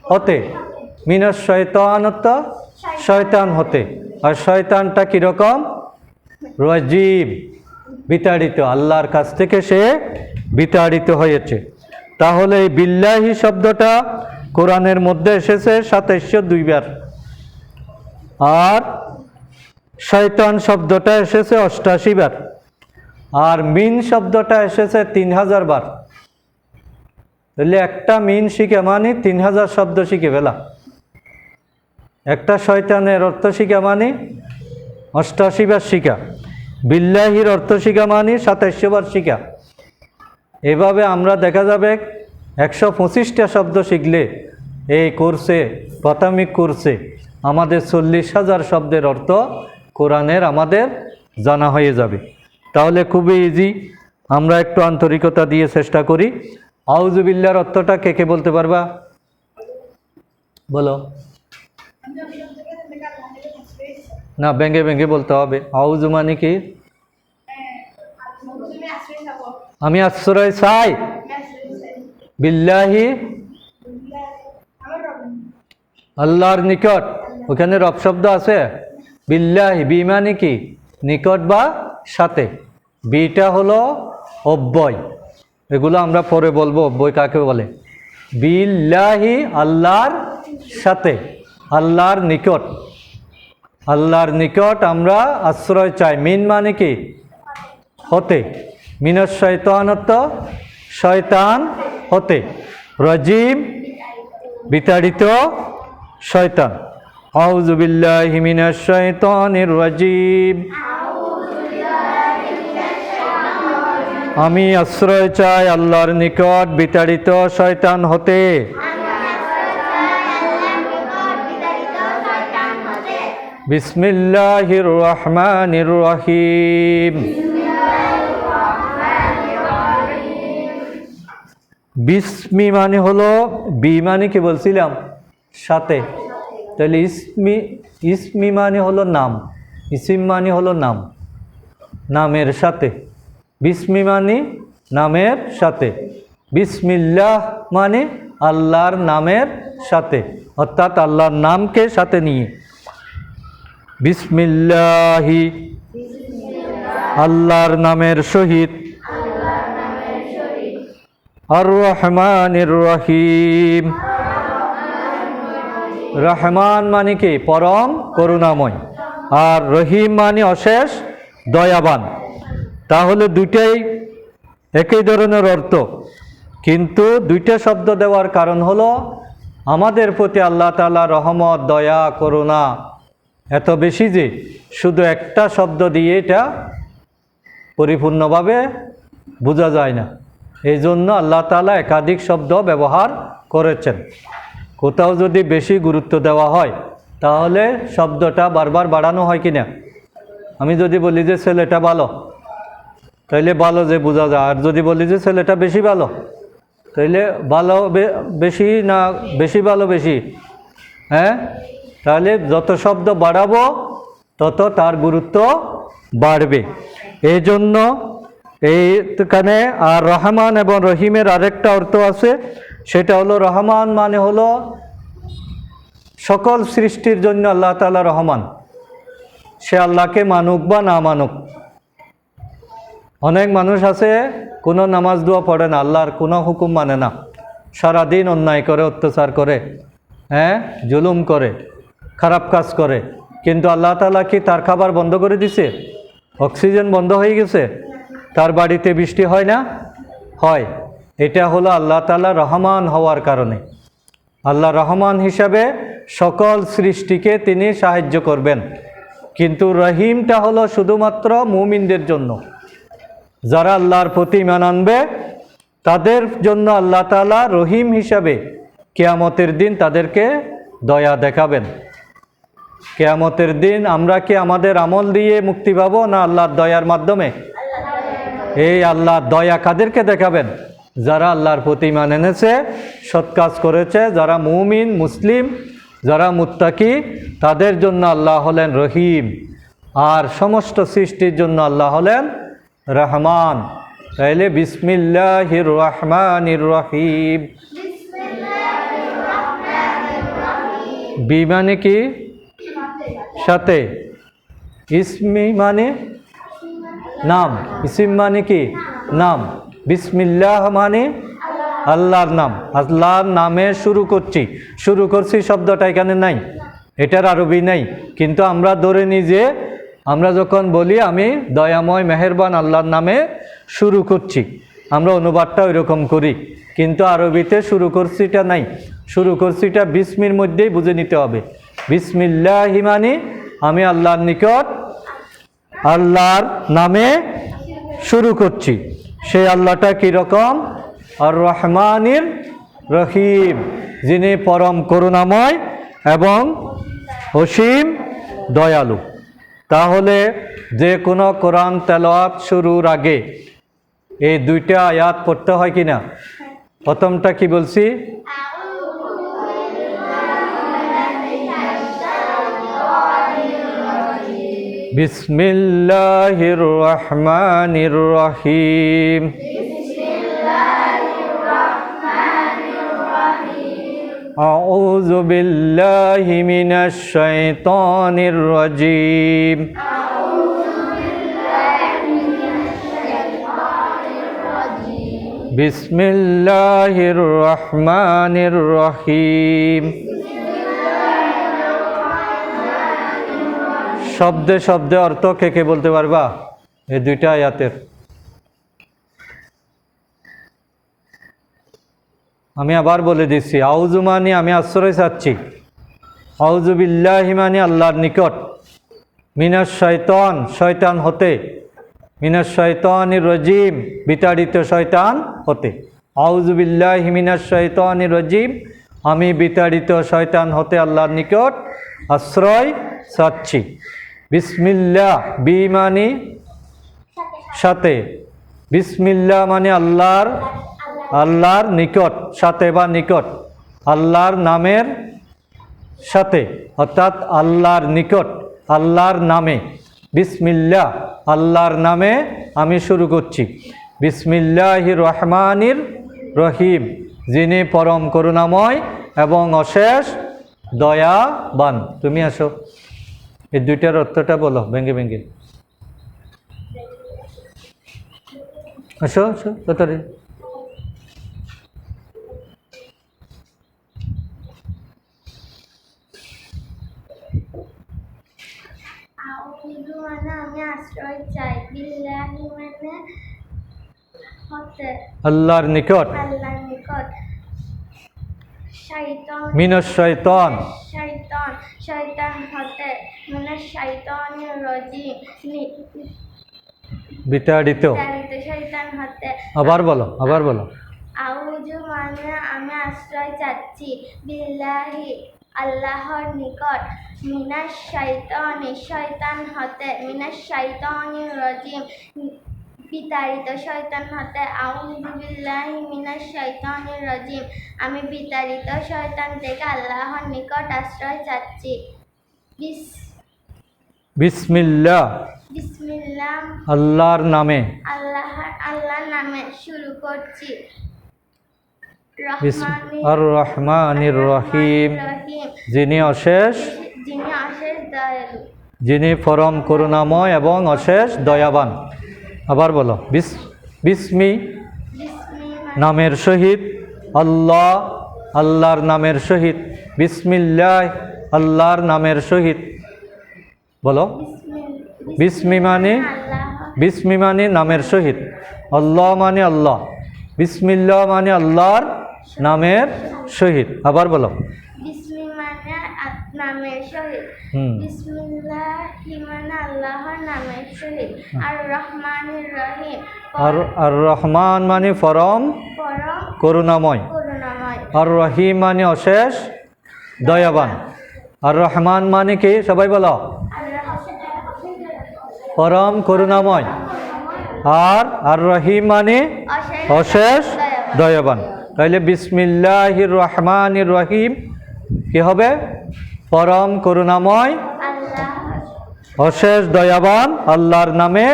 হতে, মিনাশ শয়তান শয়তান হতে, আর শয়তানটা কীরকম? রাজিম, বিতাড়িত, আল্লাহর কাছ থেকে সে বিতাড়িত হয়েছে। তাহলে এই বিল্লাহি শব্দটা কোরআনের মধ্যে এসেছে 2702 বার, আর শয়তান শব্দটা এসেছে 88 বার, আর মিন শব্দটা এসেছে 3000 বার। তাহলে একটা মিন শিখে মানে 3000 শব্দ শিখে ফেলা। একটা শয়তানের অর্থ শিখা মানে 88 বার শিখা, বিল্লাহির অর্থ শিখা মানে 2700 বার শিখা। এভাবে আমরা দেখা যাবে 125টা শব্দ শিখলে এই কোর্সে, প্রাথমিক কোর্সে আমাদের 40,000 শব্দের অর্থ কোরআনের আমাদের জানা হয়ে যাবে। তাহলে খুবই ইজি। আমরা একটু আন্তরিকতা দিয়ে চেষ্টা করি। আউযু বিল্লাহর অর্থটা কে কে বলতে পারবা? বলো না, ভেঙে ভেঙে বলতে হবে। আউযু মানে কি? আমি আশ্রয় চাই। বিল্লাহি আল্লাহর নিকট, ওখানে রব শব্দ আছে। বিল্লাহি, বি মানে কি? নিকট বা সাথে। বিটা হলো অব্যয়, এগুলো আমরা পরে বলবো অব্যয় কাকে বলে। বিল্লাহি আল্লাহর সাথে, আল্লাহর নিকট, আল্লাহর নিকট আমরা আশ্রয় চাই। মিন মানে কি? হতে। মিনাশ শয়তান অর্থ শয়তান হতে। রাজিম বিতাড়িত শয়তান। আউযু বিল্লাহি মিনাশ শাইতানির রাজিম। আমি আশ্রয় চাই আল্লাহর নিকট বিতাড়িত শয়তান হতে। বিসমিল্লাহির রহমানির রহিম। বিসমি মানে হলো, বি মানে কি বলছিলাম? সাথে। তাহলে ইসমি মানে হলো নাম, ইসিম মানে হলো নাম, নামের সাথে। বিসমি মানে নামের সাথে। বিসমিল্লাহ মানে আল্লাহর নামের সাথে, অর্থাৎ আল্লাহর নামকে সাথে নিয়ে। বিসমিল্লাহি আল্লাহর নামের সহিত। আর রহমানির রহিম। রহমান মানে কি? পরম করুণাময়। আর রহিম মানে অশেষ দয়াবান। তাহলে দুইটাই একই ধরনের অর্থ, কিন্তু দুইটা শব্দ দেওয়ার কারণ হলো আমাদের প্রতি আল্লাহ তাআলা রহমত, দয়া, করুণা এত বেশি যে শুধু একটা শব্দ দিয়ে এটা পরিপূর্ণভাবে বোঝা যায় না। এই জন্য আল্লাহ তাআলা একাধিক শব্দ ব্যবহার করেছেন। কোথাও যদি বেশি গুরুত্ব দেওয়া হয় তাহলে শব্দটা বারবার বাড়ানো হয় কি না? আমি যদি বলি যে ছেলেটা ভালো, তাইলে ভালো যে বোঝা যায়। আর যদি বলি যে ছেলেটা বেশি ভালো, তাইলে ভালো বেশি না বেশি ভালো বেশি? হ্যাঁ, তাহলে যত শব্দ বাড়াবো তত তার গুরুত্ব বাড়বে। এই জন্য এইখানে আর রহমান এবং রহিমের আরেকটা অর্থ আছে, সেটা হলো রহমান মানে হলো সকল সৃষ্টির জন্য আল্লাহ তাআলা রহমান। সে আল্লাহকে মানুক বা না মানুক। অনেক মানুষ আছে কোনো নামাজ দোয়া পড়ে না, আল্লাহর কোনো হুকুম মানে না, সারাদিন অন্যায় করে, অত্যাচার করে, হ্যাঁ, জুলুম করে, খারাপ কাজ করে, কিন্তু আল্লাহ তাআলা কি তার খাবার বন্ধ করে দিছে? অক্সিজেন বন্ধ হয়ে গেছে? তার বাড়িতে বৃষ্টি হয় না? হয়। এটা হলো আল্লাহ তাআলা রহমান হওয়ার কারণে। আল্লাহ রহমান হিসাবে সকল সৃষ্টিকে তিনি সাহায্য করবেন। কিন্তু রহিমটা হলো শুধুমাত্র মুমিনদের জন্য। যারা আল্লাহর প্রতি ঈমান আনবে তাদের জন্য আল্লাহ তাআলা রহিম হিসাবে কিয়ামতের দিন তাদেরকে দয়া দেখাবেন। কিয়ামতের দিন আমরা কি আমাদের আমল দিয়ে মুক্তি পাবো না আল্লাহর দয়ার মাধ্যমে? এই আল্লাহর দয়া কাদেরকে দেখাবেন? যারা আল্লাহর প্রতি ঈমান এনেছে, সৎ কাজ করেছে, যারা মুমিন মুসলিম, যারা মুত্তাকি, তাদের জন্য আল্লাহ হলেন রহিম। আর সমস্ত সৃষ্টির জন্য আল্লাহ হলেন রহমান। তাইলে বিসমিল্লাহির রহমানির রহিম। বি মানে কি? সাথে। ইসমি মানে নাম, ইসিম মানে কি নাম, বিসমিল্লাহ মানে আল্লাহর নাম, আল্লাহর নামে শুরু করছি শব্দটা এখানে নাই, এটার আরবি নাই, কিন্তু আমরা ধরে নিই যে আমরা যখন বলি আমি দয়াময় মেহেরবান আল্লাহর নামে শুরু করছি, আমরা অনুবাদটা ওইরকম করি, কিন্তু আরবিতে শুরু করছিটা নাই, শুরু করছিটা বিসমির মধ্যেই বুঝে নিতে হবে। বিসমিল্লাহি মানে আমি আল্লাহর নিকট আল্লাহর নামে শুরু করছি। সেই আল্লাহটা কীরকম? আর রহমানির রহিম, যিনি পরম করুণাময় এবং অসীম দয়ালু। তাহলে যে কোনো কোরআন তেলাওয়াত শুরুর আগে এই দুইটা আয়াত পড়তে হয় কি না? প্রথমটা কি বলছি? বিসমিল্লাহির রহমানির রহিম। আউযু বিল্লাহি মিনাশ শাইতানির রাজীম। বিসমিল্লাহির রহমানির রহিম। শব্দে শব্দে অর্থ কে কে বলতে পারবা এই দুইটা আয়াতের? আমি আবার বলে দিচ্ছি। আউযু মানে আমি আশ্রয় চাচ্ছি, আউযু বিল্লাহি মানে আল্লাহর নিকট, মিনাশ শয়তান শয়তান হতে, মিনাশ শয়তানির রাজিম বিতাড়িত শয়তান হতে। আউযু বিল্লাহি মিনাশ শয়তানির রাজিম, আমি বিতাড়িত শয়তান হতে আল্লাহর নিকট আশ্রয় চাচ্ছি। বিসমিল্লাহ, বি মানে সাথে, বিসমিল্লাহ মানে আল্লাহর নিকট, সাথে বা নিকট, আল্লাহর নামের সাথে, অর্থাৎ আল্লাহর নিকট, আল্লাহর নামে। বিসমিল্লাহ, আল্লাহর নামে আমি শুরু করছি। বিসমিল্লাহির রহমানির রহিম, যিনি পরম করুণাময় এবং অশেষ দয়াবান। তুমি আসো, এই দুইটার অর্থটা বলো ভেঙ্গে ভেঙ্গে। আসো আসো তাড়াতাড়ি। আউযু মানে আমি আশ্রয় চাই, বিল্লাহি মানে হতে আল্লাহর নিকট, আল্লাহর নিকট, শয়তান মিনাশ শয়তান শয়তান শয়তান হতে, মিনাশ শাইতানির রাজিম বিতাড়িত। শয়তান হতে। আবার বলো, আবার বলো। আউযু মানে আমি আশ্রয় চাচ্ছি, বিল্লাহি আল্লাহর নিকট, মিনাশ শাইতানি শয়তান হতে, মিনাশ শাইতানির রাজিম বিতাড়িত শয়তান হতে। আউযু বিল্লাহি মিনাশ শাইতানির রাজিম, আমি বিতাড়িত শয়তান থেকে আল্লাহর নিকট আশ্রয় চাচ্ছি। বিসমিল্লাহ, বিসমিল্লাহ আল্লাহর নামে, আল্লাহর নামে শুরু করছি। আর রহমানির রহিম, যিনি অশেষ দয়ালু, যিনি পরম করুণাময় এবং অশেষ দয়াবান। আবার বলো। বিসমি নামের সহিত, আল্লাহ আল্লাহর নামের সহিত, বিসমিল্লাহ আল্লাহর নামের সহিত। বলো। বিসমি মানে নামের সহিত, আল্লাহ মানে আল্লাহ, বিসমিল্লাহ মানে আল্লাহর নামের সহিত। আবার বলো। বিসমি মানে নামের সহিত, বিসমিল্লাহি মানে আল্লাহর নামের সহিত, আর রহমানির রহিম, আর রহমান মানে পরম করুণাময়, আর রহিম মানে অশেষ দয়াবান। আর রহমান মানে কি? সবাই বলো। পরম করুণাময়। আর রহিম মানে অশেষ দয়াবান। তাইলে বিসমিল্লাহির রহমানির রহিম কি হবে? পরম করুণাময় অশেষ দয়াবান আল্লাহর নামে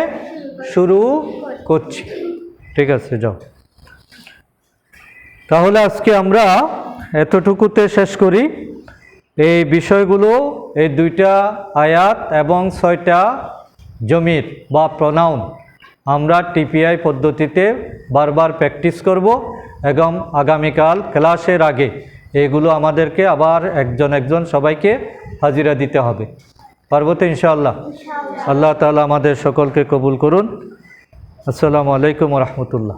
শুরু করছি। ঠিক আছে, যাও। তাহলে আজকে আমরা এতটুকুতে শেষ করি। এই বিষয়গুলো এই 2টা আয়াত এবং 6টা জমির বা প্রনাউন আমরা টিপিআই পদ্ধতিতে বারবার প্র্যাকটিস করব এবং আগামীকাল ক্লাসের আগে এগুলো আমাদেরকে আবার একজন সবাইকে হাজিরা দিতে হবে। পারবো তো ইনশাআল্লাহ? আল্লাহ তাআলা আমাদের সকলকে কবুল করুন। আসসালামু আলাইকুম ওয়া রাহমাতুল্লাহ।